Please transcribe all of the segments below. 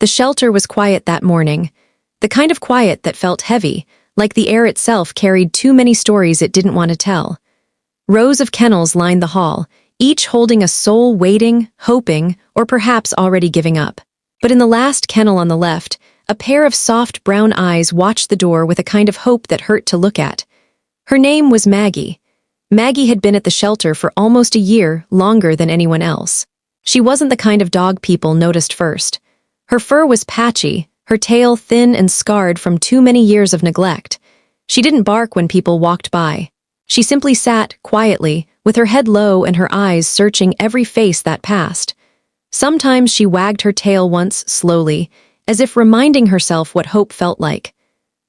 The shelter was quiet that morning, the kind of quiet that felt heavy, like the air itself carried too many stories it didn't want to tell. Rows of kennels lined the hall, each holding a soul waiting, hoping, or perhaps already giving up. But in the last kennel on the left, a pair of soft brown eyes watched the door with a kind of hope that hurt to look at. Her name was Maggie. Maggie had been at the shelter for almost a year, longer than anyone else. She wasn't the kind of dog people noticed first. Her fur was patchy, her tail thin and scarred from too many years of neglect. She didn't bark when people walked by. She simply sat, quietly, with her head low and her eyes searching every face that passed. Sometimes she wagged her tail once, slowly, as if reminding herself what hope felt like.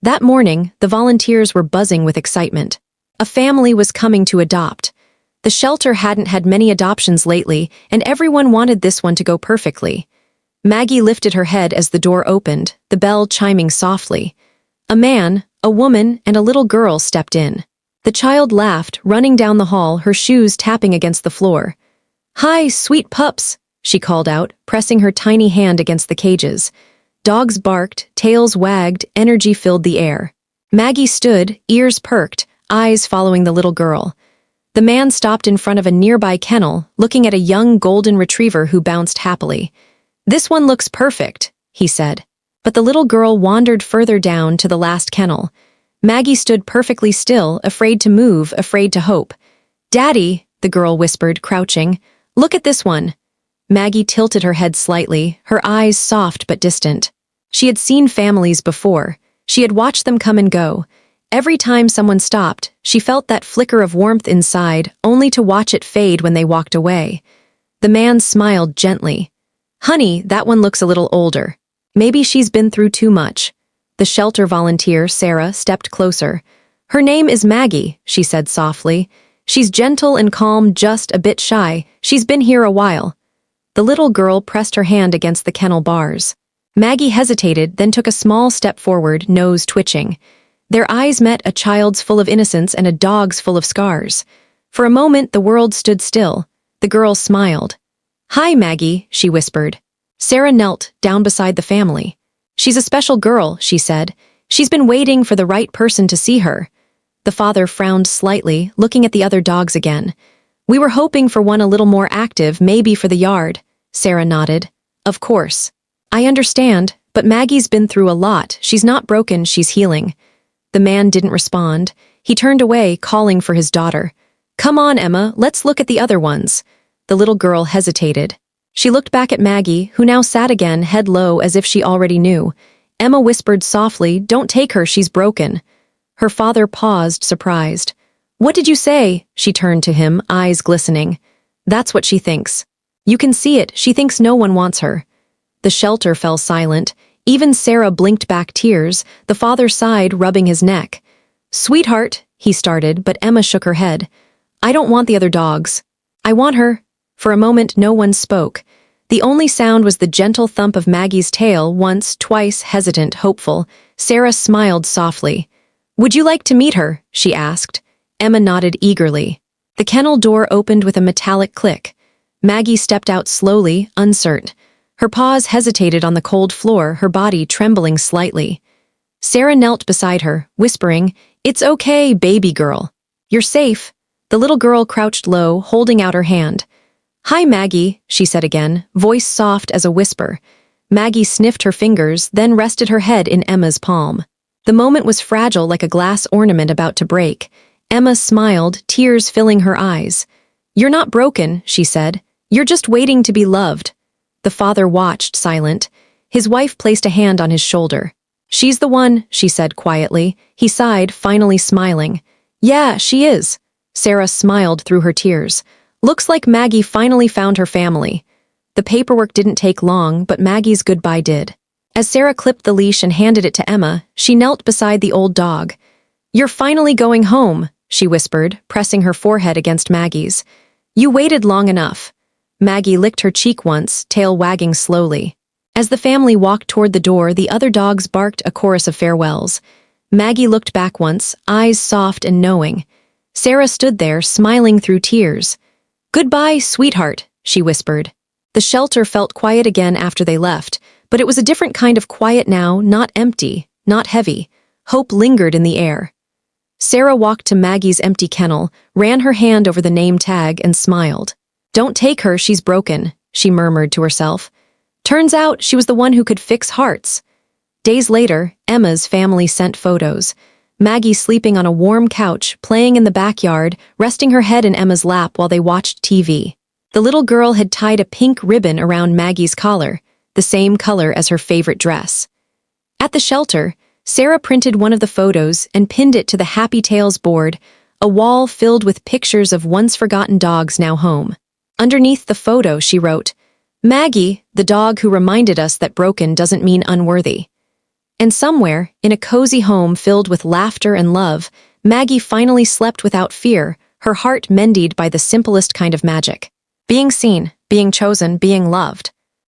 That morning, the volunteers were buzzing with excitement. A family was coming to adopt. The shelter hadn't had many adoptions lately, and everyone wanted this one to go perfectly. Maggie lifted her head as the door opened, the bell chiming softly. A man, a woman, and a little girl stepped in. The child laughed, running down the hall, her shoes tapping against the floor. "Hi, sweet pups," she called out, pressing her tiny hand against the cages. Dogs barked, tails wagged, energy filled the air. Maggie stood, ears perked, eyes following the little girl. The man stopped in front of a nearby kennel, looking at a young golden retriever who bounced happily. "This one looks perfect," he said. But the little girl wandered further down to the last kennel. Maggie stood perfectly still, afraid to move, afraid to hope. "Daddy," the girl whispered, crouching, "look at this one." Maggie tilted her head slightly, her eyes soft but distant. She had seen families before. She had watched them come and go. Every time someone stopped, she felt that flicker of warmth inside, only to watch it fade when they walked away. The man smiled gently. "Honey, that one looks a little older. Maybe she's been through too much." The shelter volunteer, Sarah, stepped closer. "Her name is Maggie," she said softly. "She's gentle and calm, just a bit shy. She's been here a while." The little girl pressed her hand against the kennel bars. Maggie hesitated, then took a small step forward, nose twitching. Their eyes met, a child's full of innocence and a dog's full of scars. For a moment, the world stood still. The girl smiled. "Hi, Maggie," she whispered. Sarah knelt, down beside the family. "She's a special girl," she said. "She's been waiting for the right person to see her." The father frowned slightly, looking at the other dogs again. "We were hoping for one a little more active, maybe for the yard." Sarah nodded. "Of course. I understand, but Maggie's been through a lot. She's not broken, she's healing." The man didn't respond. He turned away, calling for his daughter. "Come on, Emma, let's look at the other ones." The little girl hesitated. She looked back at Maggie, who now sat again, head low, as if she already knew. Emma whispered softly, "Don't take her, she's broken." Her father paused, surprised. "What did you say?" She turned to him, eyes glistening. "That's what she thinks. You can see it, she thinks no one wants her." The shelter fell silent. Even Sarah blinked back tears. The father sighed, rubbing his neck. "Sweetheart," he started, but Emma shook her head. "I don't want the other dogs. I want her." For a moment, no one spoke. The only sound was the gentle thump of Maggie's tail, once, twice, hesitant, hopeful. Sarah smiled softly. "Would you like to meet her?" she asked. Emma nodded eagerly. The kennel door opened with a metallic click. Maggie stepped out slowly, uncertain. Her paws hesitated on the cold floor, her body trembling slightly. Sarah knelt beside her, whispering, "It's okay, baby girl. You're safe." The little girl crouched low, holding out her hand. "Hi, Maggie," she said again, voice soft as a whisper. Maggie sniffed her fingers, then rested her head in Emma's palm. The moment was fragile, like a glass ornament about to break. Emma smiled, tears filling her eyes. "You're not broken," she said. "You're just waiting to be loved." The father watched, silent. His wife placed a hand on his shoulder. "She's the one," she said quietly. He sighed, finally smiling. "Yeah, she is." Sarah smiled through her tears. "Looks like Maggie finally found her family." The paperwork didn't take long, but Maggie's goodbye did. As Sarah clipped the leash and handed it to Emma, she knelt beside the old dog. "You're finally going home," she whispered, pressing her forehead against Maggie's. "You waited long enough." Maggie licked her cheek once, tail wagging slowly. As the family walked toward the door, the other dogs barked a chorus of farewells. Maggie looked back once, eyes soft and knowing. Sarah stood there, smiling through tears. "Goodbye, sweetheart," she whispered. The shelter felt quiet again after they left, But it was a different kind of quiet now, not empty, not heavy. Hope lingered in the air. Sarah walked to Maggie's empty kennel, ran her hand over the name tag, and smiled. "Don't take her, she's broken," she murmured to herself. Turns out she was the one who could fix hearts. Days later, Emma's family sent photos. Maggie sleeping on a warm couch, playing in the backyard, resting her head in Emma's lap while they watched TV. The little girl had tied a pink ribbon around Maggie's collar, the same color as her favorite dress. At the shelter, Sarah printed one of the photos and pinned it to the Happy Tales board, a wall filled with pictures of once-forgotten dogs now home. Underneath the photo, she wrote, "Maggie, the dog who reminded us that broken doesn't mean unworthy." And somewhere, in a cozy home filled with laughter and love, Maggie finally slept without fear, her heart mended by the simplest kind of magic. Being seen, being chosen, being loved.